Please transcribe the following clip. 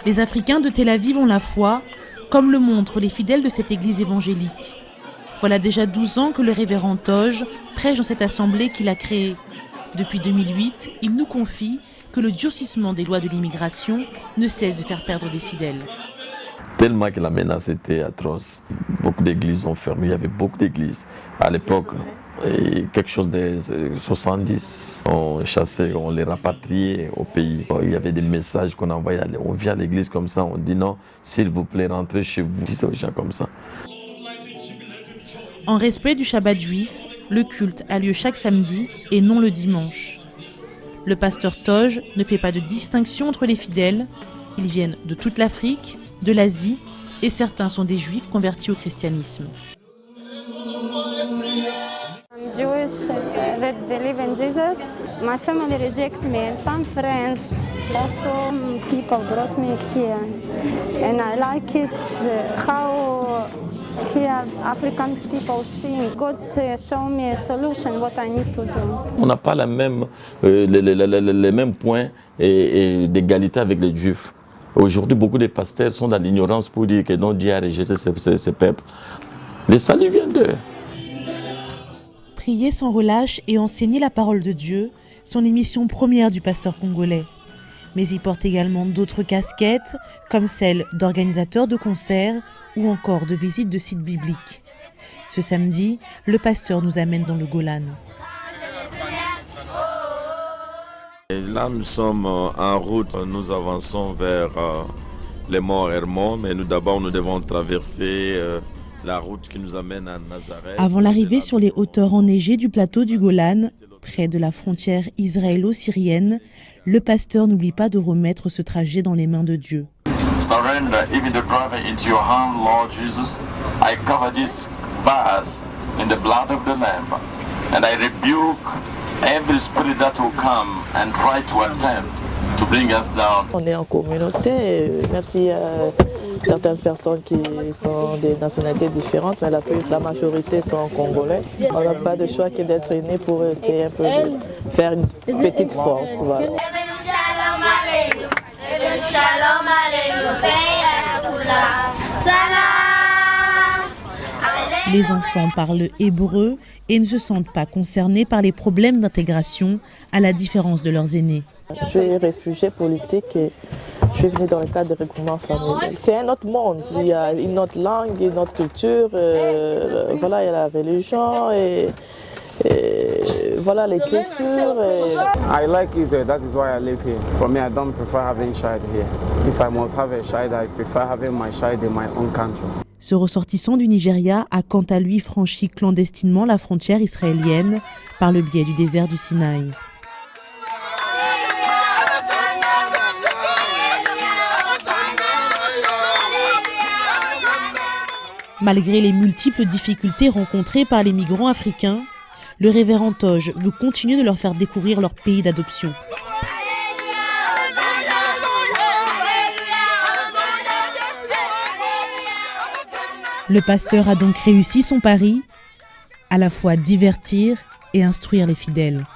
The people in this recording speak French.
Les Africains de Tel Aviv ont la foi, comme le montrent les fidèles de cette église évangélique. Voilà déjà 12 ans que le révérend Toj prêche dans cette assemblée qu'il a créée. Depuis 2008, il nous confie que le durcissement des lois de l'immigration ne cesse de faire perdre des fidèles. Tellement que la menace était atroce. Beaucoup d'églises ont fermé, il y avait beaucoup d'églises. À l'époque, quelque chose de 70, on chassait, on les rapatriait au pays. Il y avait des messages qu'on envoyait, on vient à l'église comme ça, on dit non, s'il vous plaît, rentrez chez vous. C'est aux gens comme ça. En respect du Shabbat juif, le culte a lieu chaque samedi et non le dimanche. Le pasteur Toj ne fait pas de distinction entre les fidèles. Ils viennent de toute l'Afrique, de l'Asie, et certains sont des juifs convertis au christianisme. I'm Jewish that believe in Jesus. My family reject me and some friends. Also people brought me here and I like it how here African people sing. God show me a solution what I need to do. On n'a pas les mêmes points d'égalité avec les juifs. Aujourd'hui, beaucoup de pasteurs sont dans l'ignorance pour dire que non, Dieu a rejeté ces peuples. Le salut vient d'eux. Prier sans relâche et enseigner la parole de Dieu sont les missions premières du pasteur congolais. Mais il porte également d'autres casquettes, comme celle d'organisateur de concerts ou encore de visite de sites bibliques. Ce samedi, le pasteur nous amène dans le Golan. Et là, nous sommes en route, nous avançons vers les monts Hermon, mais d'abord nous devons traverser la route qui nous amène à Nazareth. Avant l'arrivée sur les hauteurs enneigées du plateau du Golan, près de la frontière israélo-syrienne, le pasteur n'oublie pas de remettre ce trajet dans les mains de Dieu. Surrender even the driver into your hand, Lord Jesus. I cover this path in the blood of the Lamb, and I rebuke every spirit that will come and try to attempt to bring us down. On est en communauté, même s'il y a certaines personnes qui sont des nationalités différentes, mais la majorité sont congolais. On n'a pas de choix que d'être unis pour essayer un peu de faire une petite force. Voilà. Les enfants parlent hébreu et ne se sentent pas concernés par les problèmes d'intégration, à la différence de leurs aînés. Je suis réfugié politique et je suis venu dans le cadre de regroupement familial. C'est un autre monde, il y a une autre langue, une autre culture, voilà, il y a la religion et voilà les cultures. I like Israel, that is why I live here. For me, I don't prefer having child here. If I must have a child, I prefer having my child in my own country. Ce ressortissant du Nigeria a quant à lui franchi clandestinement la frontière israélienne par le biais du désert du Sinaï. Malgré les multiples difficultés rencontrées par les migrants africains, le révérend Toj veut continuer de leur faire découvrir leur pays d'adoption. Le pasteur a donc réussi son pari, à la fois divertir et instruire les fidèles.